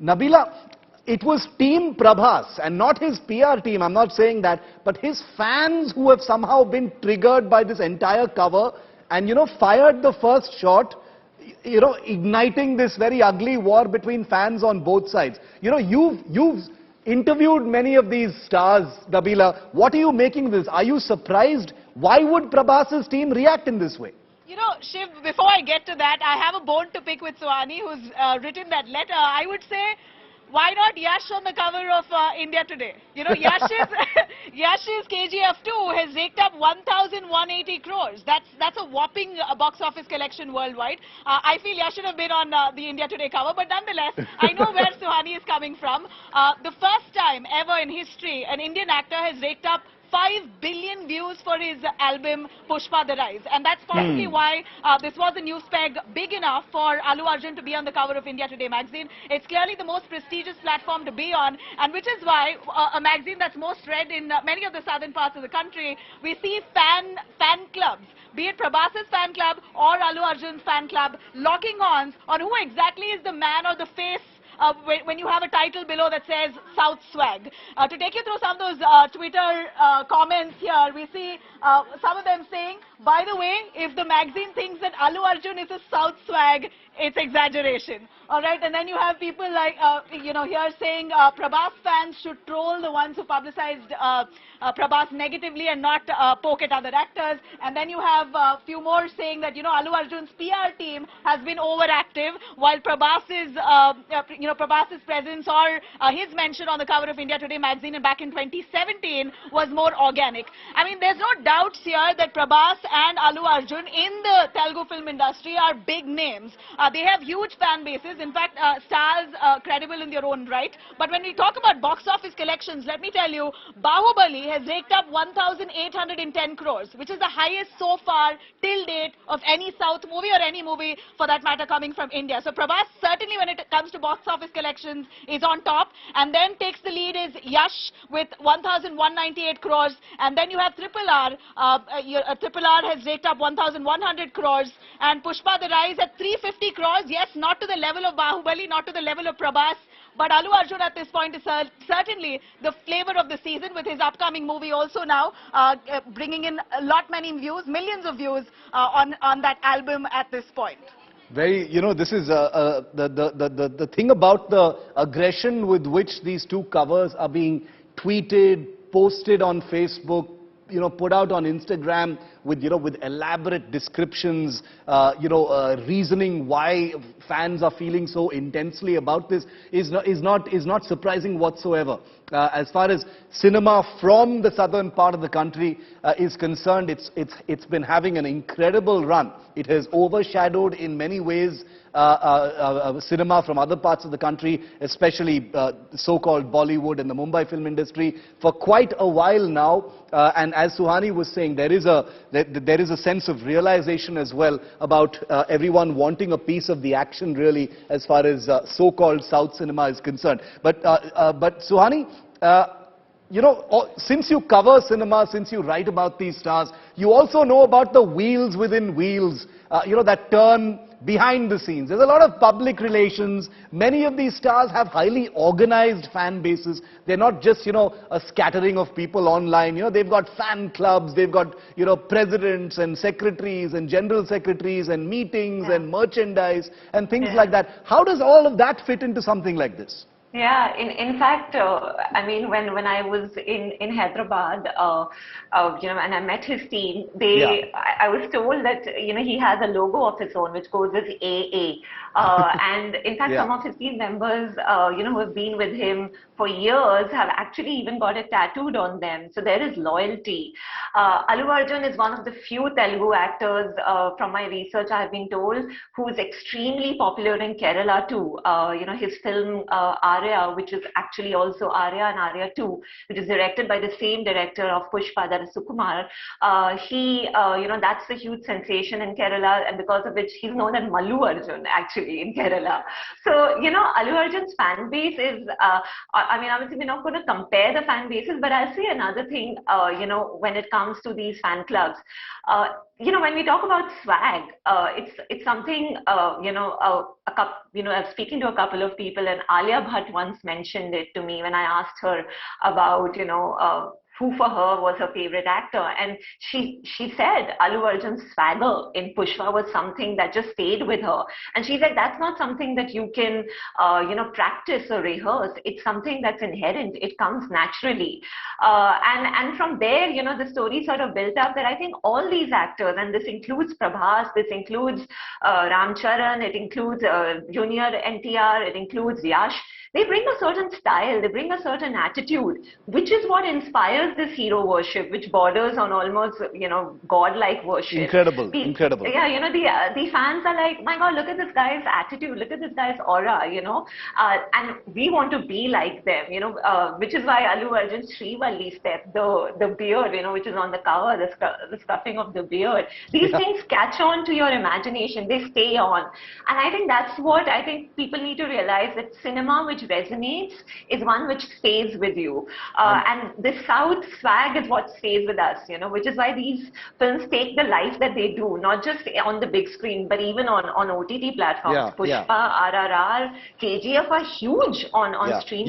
Nabila, it was Team Prabhas and not his PR team, I'm not saying that, but his fans who have somehow been triggered by this entire cover and, fired the first shot, igniting this very ugly war between fans on both sides. You've interviewed many of these stars, Nabila. What are you making of this? Are you surprised? Why would Prabhas's team react in this way? Shiv, before I get to that, I have a bone to pick with Suhani, who's written that letter. I would say, why not Yash on the cover of India Today? Yash's KGF2 has raked up 1,180 crores. That's a whopping box office collection worldwide. I feel Yash should have been on the India Today cover, but nonetheless, I know where Suhani is coming from. The first time ever in history, an Indian actor has raked up 5 billion views for his album Pushpa the Rise, and that's possibly why this was a news peg big enough for Allu Arjun to be on the cover of India Today magazine. It's clearly the most prestigious platform to be on, and which is why a magazine that's most read in many of the southern parts of the country, we see fan clubs, be it Prabhas's fan club or Allu Arjun's fan club, locking on who exactly is the man or the face when you have a title below that says South Swag. To take you through some of those Twitter comments here, we see some of them saying, by the way, if the magazine thinks that Allu Arjun is a South Swag, it's exaggeration. All right, and then you have people like, here saying Prabhas fans should troll the ones who publicized Prabhas negatively and not poke at other actors. And then you have a few more saying that, Allu Arjun's PR team has been overactive, while Prabhas's presence or his mention on the cover of India Today magazine back in 2017 was more organic. I mean, there's no doubts here that Prabhas and Allu Arjun in the Telugu film industry are big names. They have huge fan bases. In fact, stars credible in their own right. But when we talk about box office collections, let me tell you, Bahubali has raked up 1,810 crores, which is the highest so far till date of any South movie or any movie for that matter coming from India. So Prabhas certainly when it comes to box office collections is on top, and then takes the lead is Yash with 1,198 crores, and then you have Triple R. Triple R has raked up 1,100 crores, and Pushpa the Rise at 350 crores. Yes, not to the level of Bahubali, not to the level of Prabhas, but Allu Arjun at this point is certainly the flavor of the season, with his upcoming movie also now bringing in many views, millions of views on that album at this point. This is the thing about the aggression with which these two covers are being tweeted, posted on Facebook, put out on Instagram with elaborate descriptions, reasoning why fans are feeling so intensely about this is not surprising whatsoever. As far as cinema from the southern part of the country is concerned, it's been having an incredible run. It has overshadowed in many ways cinema from other parts of the country, especially so-called Bollywood and the Mumbai film industry for quite a while now. And as Suhani was saying, there is a sense of realization as well about everyone wanting a piece of the action, really, as far as so-called South cinema is concerned. But Suhani, since you cover cinema, since you write about these stars, you also know about the wheels within wheels, that turn behind the scenes. There's a lot of public relations. Many of these stars have highly organized fan bases. They're not just, a scattering of people online. They've got fan clubs, they've got, presidents and secretaries and general secretaries and meetings and merchandise and things like that. How does all of that fit into something like this? Yeah, in fact, I mean, when I was in Hyderabad, and I met his team, I was told that, he has a logo of his own, which goes with AA. And in fact, some of his team members, who have been with him for years have actually even got it tattooed on them. So there is loyalty. Allu Arjun is one of the few Telugu actors, from my research I have been told, who is extremely popular in Kerala too. His film Arya, which is actually also Arya and Arya 2, which is directed by the same director of Pushpa, that is Sukumar. That's a huge sensation in Kerala, and because of which he's known as Allu Arjun actually in Kerala. So, Allu Arjun's fan base is, obviously we're not going to compare the fan bases, but I'll say another thing, when it comes to these fan clubs. When we talk about swag, it's something, I was speaking to a couple of people, and Alia Bhatt once mentioned it to me when I asked her about, who for her was her favorite actor. And she said Allu Arjun's swagger in Pushpa was something that just stayed with her. And she said that's not something that you can, practice or rehearse. It's something that's inherent. It comes naturally. And from there, the story sort of built up that I think all these actors, and this includes Prabhas, this includes Ram Charan, it includes Junior NTR, it includes Yash, they bring a certain style, they bring a certain attitude, which is what inspires this hero worship, which borders on almost, godlike worship. Incredible. Yeah, the fans are like, my God, look at this guy's attitude, look at this guy's aura, and we want to be like them, which is why Allu Arjun's Srivalli step, the beard, which is on the cover, the stuffing of the beard, these things catch on to your imagination, they stay on. And I think that's what I think people need to realize, that cinema which resonates is one which stays with you. And the South swag is what stays with us, which is why these films take the life that they do, not just on the big screen, but even on OTT platforms. Pushpa, RRR, KGF are huge on streaming.